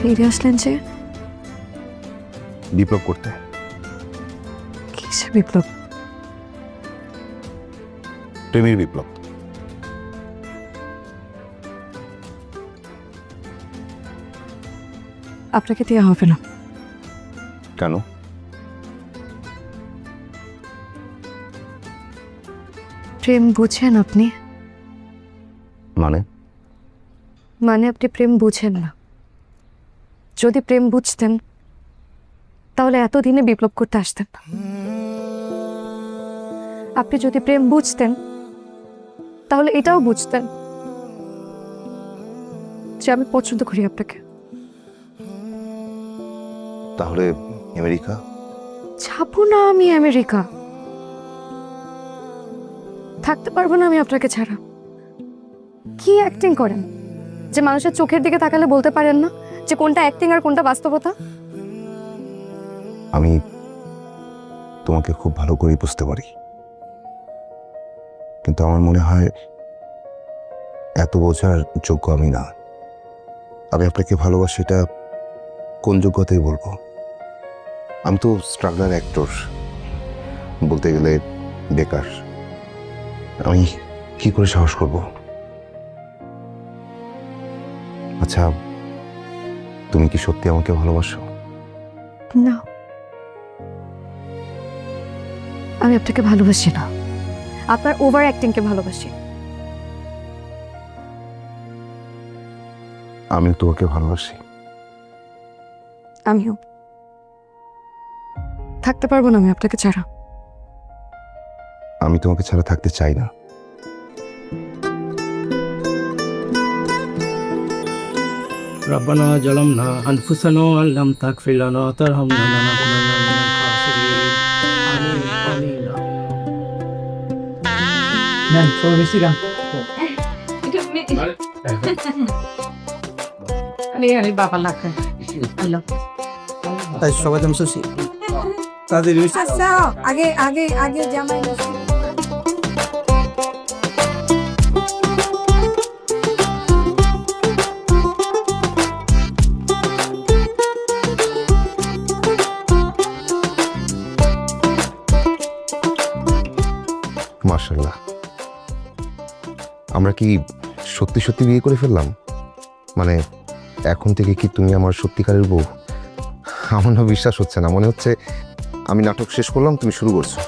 ফিরে আসলেন যে? বিপ্লব করতে। কিসে বিপ্লব? প্রেমের বিপ্লব। আপনাকে দেওয়া হবে না। কেন? প্রেম বুঝেন আপনি? মানে আপনি প্রেম বুঝেন না। যদি প্রেম বুঝতেন তাহলে এতদিনে বিপ্লব করতে আসতেন না। আপনি যদি প্রেম বুঝতেন তাহলে এটাও বুঝতেন যে আমি পছন্দ করি আপনাকে। তাহলে আমেরিকা? যাবো না আমি আমেরিকা। থাকতে পারবো না আমি আপনাকে ছাড়া। কি অ্যাক্টিং করেন যে মানুষের চোখের দিকে তাকালে বলতে পারেন না যে কোনটা অ্যাক্টিং আর কোনটা বাস্তবতা? আমি তোমাকে খুব ভালো করে বুঝতে পারি, কিন্তু আমার মনে হয় এত বোঝার যোগ্য আমি না। আমি আপনাকে ভালোবাসি, এটা কোন যোগ্যতায় বলবো? আমি তো স্ট্রাগলার অ্যাক্টর, বলতে গেলে বেকার। আমি কি করে সাহস করব? আচ্ছা, তুমি কি সত্যি আমাকে ভালোবাসো? না, আমি আপনাকে ভালোবাসি না। আপনার ওভার অ্যাক্টিংকে ভালোবাসি। আমি তোমাকে ভালোবাসি। আমিও। থাকতে পারবো না আমি আপনাকে ছাড়া। আমি তোমাকে ছাড়া থাকতে চাই না। ربنا ظلمنا أنفسنا وإن لم تغفر لنا وترحمنا لنكونن من الخاسرين آمين آمين নেন সবাই মিষ্টি গান আরে বাবা লাগে হ্যালো তাই সবাই যেন সুশি তাদের আচ্ছা আগে আগে আগে জামাই মিষ্টি মাশাআল্লাহ, আমরা কি সত্যি সত্যি বিয়ে করে ফেললাম? মানে এখন থেকে কি তুমি আমার সত্যিকারের বউ? আমার না বিশ্বাস হচ্ছে না। মনে হচ্ছে আমি নাটক শেষ করলাম, তুমি শুরু করছো।